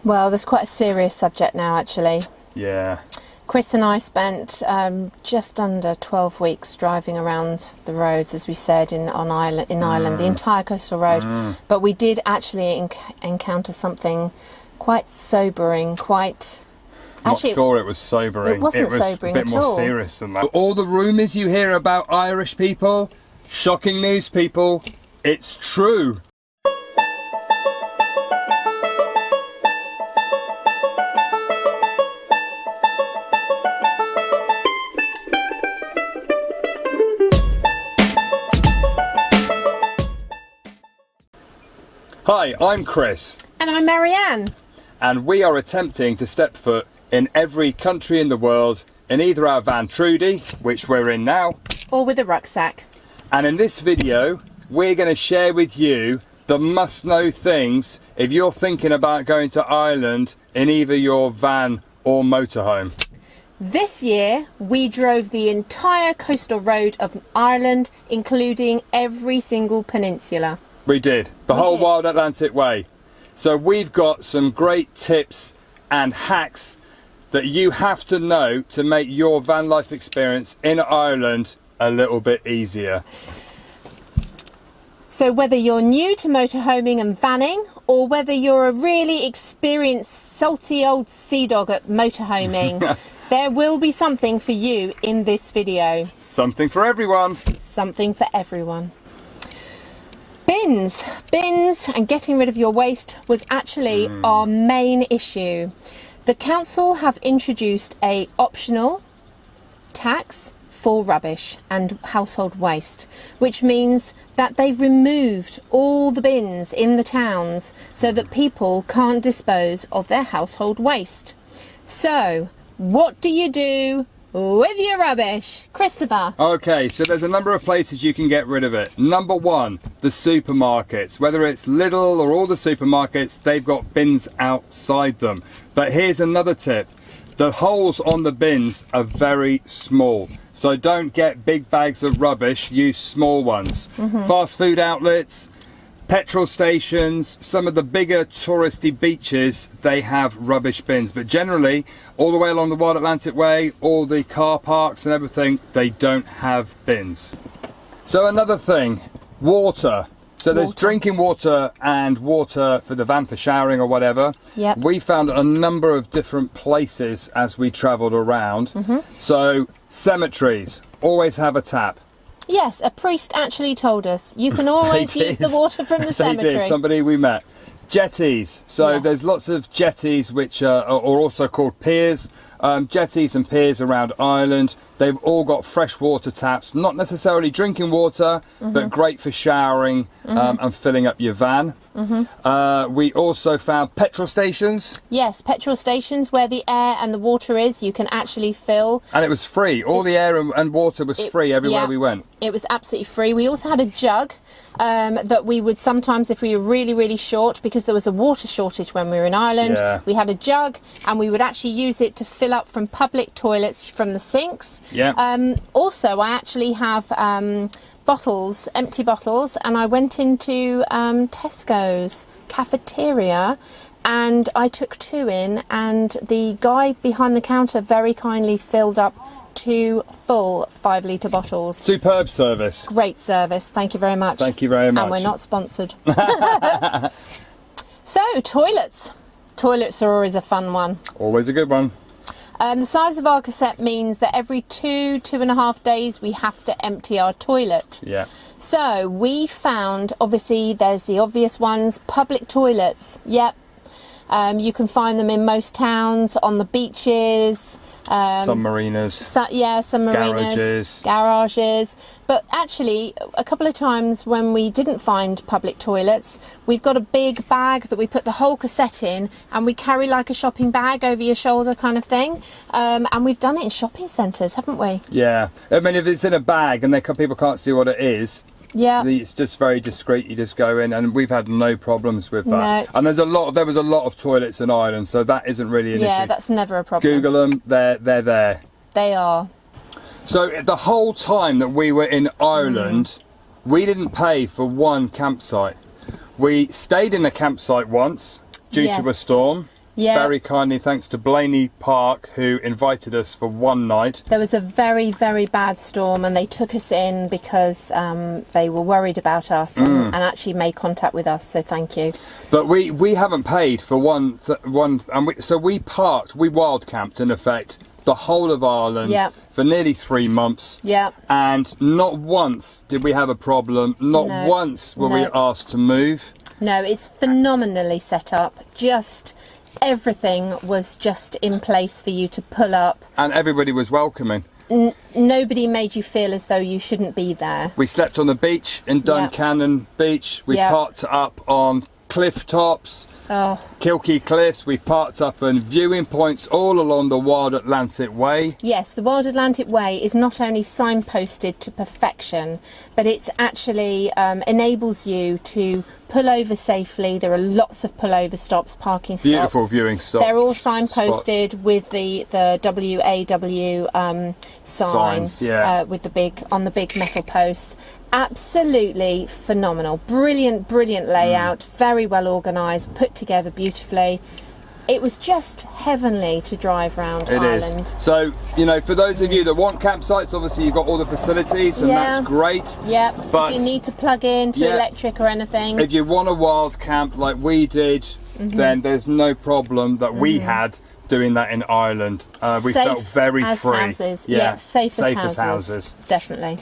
Well, there's quite a serious subject now, actually. Yeah. Chris and I spent just under 12 weeks driving around the roads, as we said, in Ireland, the entire coastal road. But we did actually encounter something quite sobering, quite... Actually, not sure it was sobering. It wasn't sobering at all. A bit more serious than that. All the rumours you hear about Irish people, shocking news, people, it's true. Hi, I'm Chris. And I'm Marianne. And we are attempting to step foot in every country in the world in either our van Trudy, which we're in now, or with a rucksack. And in this video, we're going to share with you the must-know things if you're thinking about going to Ireland in either your van or motorhome. This year, we drove the entire coastal road of Ireland, including every single peninsula. We did. The whole Wild Atlantic Way. So we've got some great tips and hacks that you have to know to make your van life experience in Ireland a little bit easier. So whether you're new to motorhoming and vanning, or whether you're a really experienced salty old sea dog at motorhoming, there will be something for you in this video. Something for everyone. Something for everyone. Bins and getting rid of your waste was actually our main issue. The council have introduced a optional tax for rubbish and household waste, which means that they've removed all the bins in the towns so that people can't dispose of their household waste. So, what do you do with your rubbish? Christopher? Okay, so there's a number of places you can get rid of it. Number one, the supermarkets. Whether it's Lidl or all the supermarkets, they've got bins outside them. But here's another tip. The holes on the bins are very small. So don't get big bags of rubbish, use small ones. Fast food outlets, petrol stations, some of the bigger touristy beaches, they have rubbish bins. But generally, all the way along the Wild Atlantic Way, all the car parks and everything, they don't have bins. So another thing, water. So there's drinking water and water for the van for showering or whatever. Yep. We found a number of different places as we travelled around. So cemeteries always have a tap. Yes, a priest actually told us you can always use the water from the cemetery. They did, somebody we met. Jetties, so there's lots of jetties which are also called piers. Jetties and piers around Ireland, they've all got fresh water taps, not necessarily drinking water, but great for showering and filling up your van. We also found petrol stations. Yes, petrol stations where the air and the water is, you can actually fill. And it was free, all the air and water was free everywhere we went. It was absolutely free. We also had a jug that we would sometimes, if we were really, really short, because there was a water shortage when we were in Ireland, we had a jug and we would actually use it to fill up from public toilets from the sinks. Also, I actually have bottles, empty bottles, and I went into Tesco's cafeteria and I took 2 in, and the guy behind the counter very kindly filled up 2 full 5-litre bottles. Superb service. Great service, thank you very much. Thank you very much. And we're not sponsored. So, toilets. Toilets are always a fun one. Always a good one. The size of our cassette means that every 2.5 days we have to empty our toilet. Yeah. So we found, obviously there's the obvious ones, public toilets. Yep. You can find them in most towns, on the beaches. Some marinas. Some marinas. Garages. But actually, a couple of times when we didn't find public toilets, we've got a big bag that we put the whole cassette in, and we carry like a shopping bag over your shoulder kind of thing. And we've done it in shopping centres, haven't we? Yeah. I mean, if it's in a bag and people can't see what it is, yeah, it's just very discreet. You just go in, and we've had no problems with that. No. And there was a lot of toilets in Ireland, so that isn't really an issue. Yeah, that's never a problem. Google them; they're there. They are. So the whole time that we were in Ireland, we didn't pay for one campsite. We stayed in a campsite once, due to a storm. Yeah. Very kindly thanks to Blaney Park, who invited us for one night. There was a very, very bad storm, and they took us in because they were worried about us and actually made contact with us, so thank you. But we haven't paid for so we wild camped in effect the whole of Ireland for nearly 3 months. Yeah. And not once did we have a problem, not once were we asked to move. No, it's phenomenally set up. Just everything was just in place for you to pull up. And everybody was welcoming. Nobody made you feel as though you shouldn't be there. We slept on the beach in Duncannon Beach. We parked up on cliff tops, Kilkee Cliffs. We parked up on viewing points all along the Wild Atlantic Way. Yes, the Wild Atlantic Way is not only signposted to perfection, but it's actually enables you to pull over safely. There are lots of pullover stops, parking stops. Beautiful viewing stops. They're all signposted with the WAW signs, with the big metal posts. Absolutely phenomenal. Brilliant layout, very well organised, put together beautifully. It was just heavenly to drive around Ireland. Is. So, you know, for those of you that want campsites, obviously you've got all the facilities and that's great. Yeah, but if you need to plug in to electric or anything. If you want a wild camp like we did, then there's no problem that we had doing that in Ireland. We felt very free. Houses. Yeah, safe as houses. Definitely.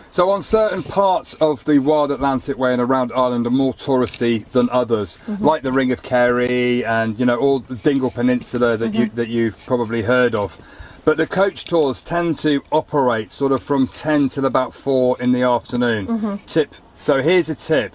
So on certain parts of the Wild Atlantic Way and around Ireland are more touristy than others, like the Ring of Kerry and, you know, all the Dingle Peninsula that you've probably heard of. But the coach tours tend to operate sort of from 10 till about 4 in the afternoon. So here's a tip.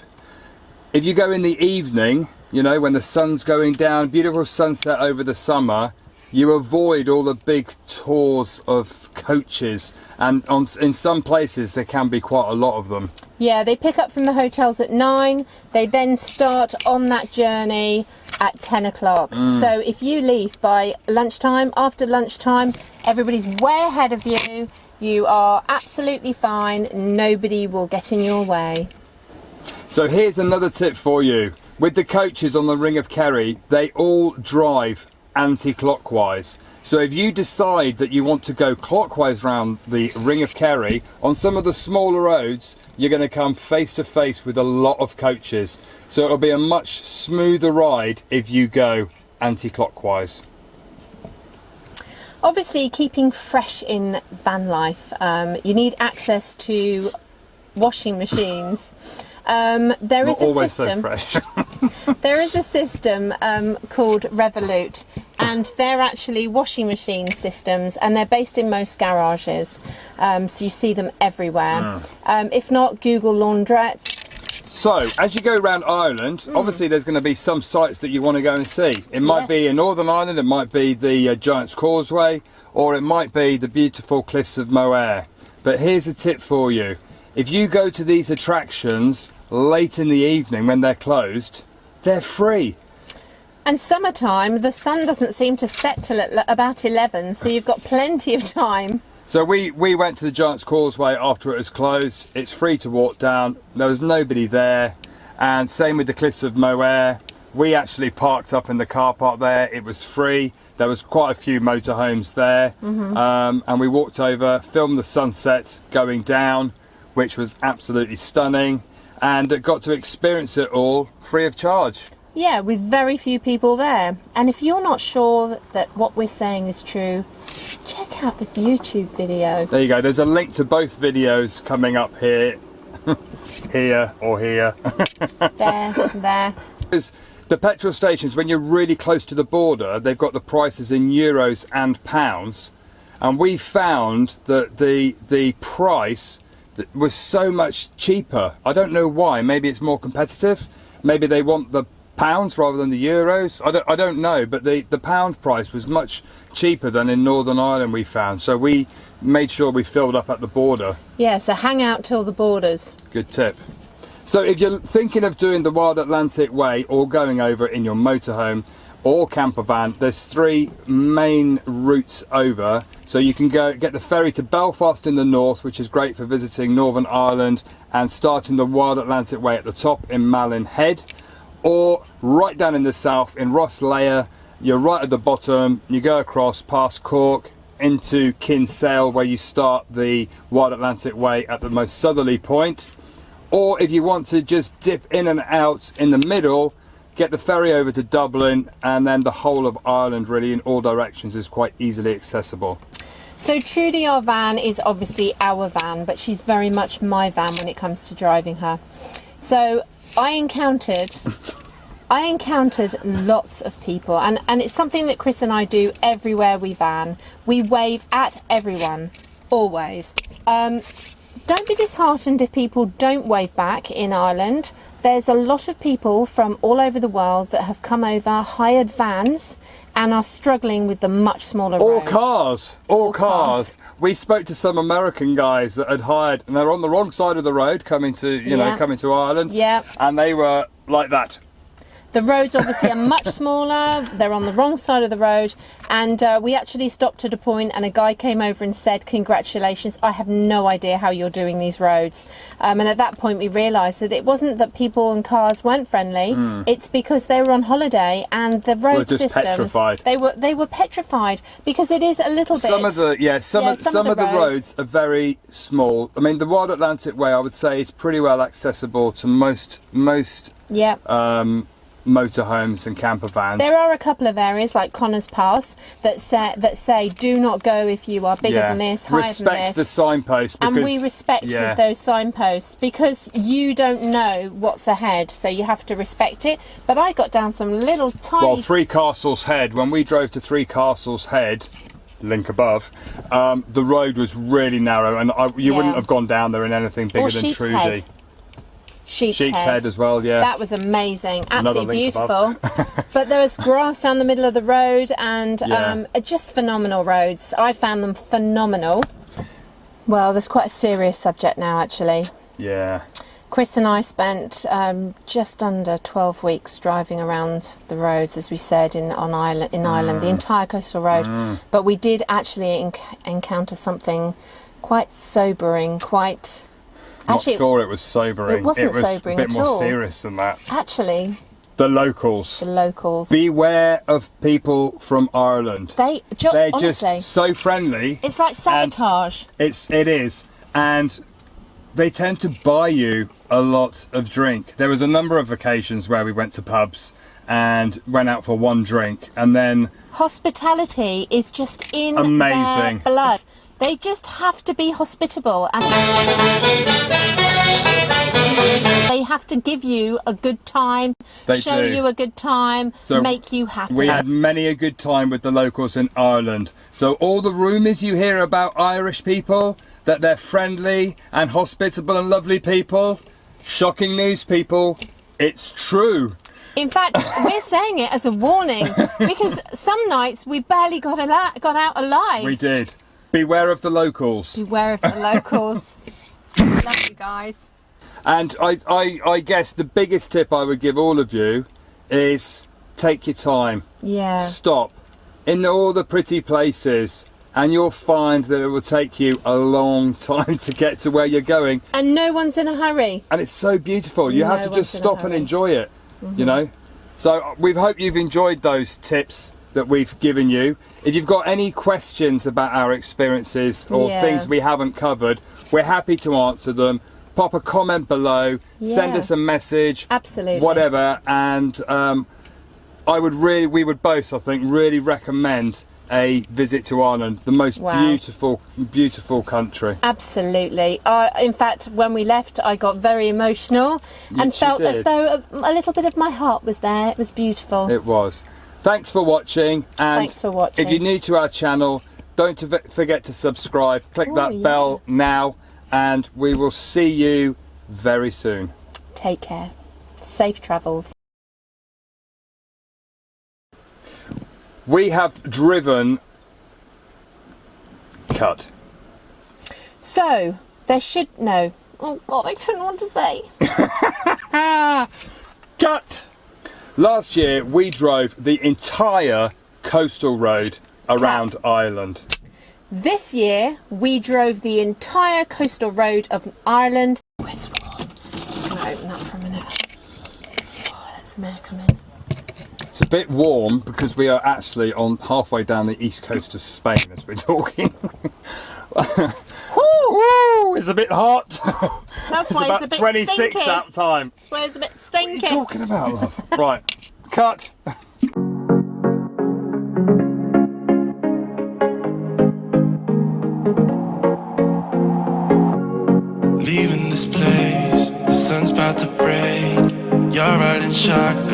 If you go in the evening, you know, when the sun's going down, beautiful sunset over the summer, you avoid all the big tours of coaches, and in some places there can be quite a lot of them. Yeah, they pick up from the hotels at 9, they then start on that journey at 10 o'clock. So if you leave by lunchtime, after lunchtime, everybody's way ahead of you, you are absolutely fine, nobody will get in your way. So here's another tip for you. With the coaches on the Ring of Kerry, they all drive anti-clockwise. So if you decide that you want to go clockwise round the Ring of Kerry, on some of the smaller roads you're going to come face to face with a lot of coaches, so it'll be a much smoother ride if you go anti-clockwise. Obviously, keeping fresh in van life, you need access to washing machines. There is a system. There is a system called Revolut, and they're actually washing machine systems, and they're based in most garages. So you see them everywhere. If not, Google laundrettes. So, as you go around Ireland, obviously there's going to be some sites that you want to go and see. It might be in Northern Ireland, it might be the Giant's Causeway, or it might be the beautiful cliffs of Moher. But here's a tip for you. If you go to these attractions late in the evening when they're closed, they're free. And summertime, the sun doesn't seem to set till about 11, so you've got plenty of time. So we went to the Giant's Causeway after it was closed. It's free to walk down. There was nobody there. And same with the cliffs of Moher. We actually parked up in the car park there. It was free. There was quite a few motorhomes there. And we walked over, filmed the sunset going down, which was absolutely stunning, and got to experience it all free of charge. Yeah, with very few people there. And if you're not sure that what we're saying is true, check out the YouTube video. There you go. There's a link to both videos coming up here. Here or here. There. The petrol stations, when you're really close to the border, they've got the prices in euros and pounds. And we found that the price was so much cheaper. I don't know why. Maybe it's more competitive. Maybe they want the pounds rather than the euros. I don't know, but the pound price was much cheaper than in Northern Ireland, we found. So we made sure we filled up at the border. Yeah, so hang out till the borders. Good tip. So if you're thinking of doing the Wild Atlantic Way or going over in your motorhome or campervan, there's 3 main routes over. So you can go get the ferry to Belfast in the north, which is great for visiting Northern Ireland and starting the Wild Atlantic Way at the top in Malin Head, or right down in the south in Rosslea, you're right at the bottom, you go across past Cork into Kinsale where you start the Wild Atlantic Way at the most southerly point. Or if you want to just dip in and out in the middle, get the ferry over to Dublin, and then the whole of Ireland really in all directions is quite easily accessible. So Trudy, our van, is obviously our van, but she's very much my van when it comes to driving her. So I encountered lots of people, and it's something that Chris and I do everywhere we van. We wave at everyone, always. Don't be disheartened if people don't wave back in Ireland. There's a lot of people from all over the world that have come over, hired vans, and are struggling with the much smaller roads. Or cars. We spoke to some American guys that had hired, and they're on the wrong side of the road coming to, coming to Ireland. Yeah. And they were like that. The roads obviously are much smaller, they're on the wrong side of the road, and we actually stopped at a point and a guy came over and said, congratulations, I have no idea how you're doing these roads. And at that point we realised that it wasn't that people and cars weren't friendly, it's because they were on holiday and the road systems, petrified. They were petrified, because it is a little bit... Some of the roads are very small. I mean, the Wild Atlantic Way, I would say, is pretty well accessible to most motorhomes and camper vans. There are a couple of areas like Connors Pass that say do not go if you are bigger than this, higher than this. Respect the signposts. And we respect those signposts because you don't know what's ahead, so you have to respect it. But I got down some little tiny... Well, Three Castles Head, when we drove to Three Castles Head, link above, the road was really narrow, and you wouldn't have gone down there in anything bigger than Trudy. Head. Sheep's Head as well, yeah. That was amazing, absolutely beautiful. But there was grass down the middle of the road, and just phenomenal roads. I found them phenomenal. Well, there's quite a serious subject now, actually. Yeah. Chris and I spent just under 12 weeks driving around the roads, as we said, in Ireland, the entire coastal road. But we did actually encounter something quite sobering, quite... Actually, not sure it was sobering. It wasn't sobering at all. It was a bit more serious than that. Actually. The locals. The locals. Beware of people from Ireland. They're honestly, just so friendly. It's like sabotage. It is. And they tend to buy you a lot of drink. There was a number of occasions where we went to pubs and went out for one drink, and then... Hospitality is just in amazing. Their blood. They just have to be hospitable, and they have to give you a good time, show you a good time, make you happy. We had many a good time with the locals in Ireland. So all the rumours you hear about Irish people, that they're friendly and hospitable and lovely people, shocking news, people, it's true. In fact, we're saying it as a warning, because some nights we barely got out alive. We did. Beware of the locals. Beware of the locals. Love you guys. And I guess the biggest tip I would give all of you is take your time. Yeah. Stop in all the pretty places, and you'll find that it will take you a long time to get to where you're going. And no one's in a hurry. And it's so beautiful. You have to just stop and enjoy it, you know. So we hope you've enjoyed those tips that we've given you. If you've got any questions about our experiences or things we haven't covered, we're happy to answer them. Pop a comment below, send us a message, absolutely, whatever, and we would both, I think, really recommend a visit to Ireland, the most beautiful country. Absolutely. In fact, when we left, I got very emotional and felt as though a little bit of my heart was there. It was beautiful. It was. Thanks for watching, and if you're new to our channel, don't forget to subscribe. Click that bell now, and we will see you very soon. Take care. Safe travels. We have driven... Cut. So, there should... No. Oh God, I don't know what to say. Cut! Last year, we drove the entire coastal road around Ireland. This year, we drove the entire coastal road of Ireland. Where's one? I'm just going to open that for a minute. Oh, let's some air come in. It's a bit warm because we are actually on halfway down the east coast of Spain as we're talking. Woo! It's a bit hot. That's It's why about it's a bit 26 stinky. that time. That's why it's a bit What are you stinky. talking about, love? Right, cut. Leaving this place, the sun's about to break. You're riding shotgun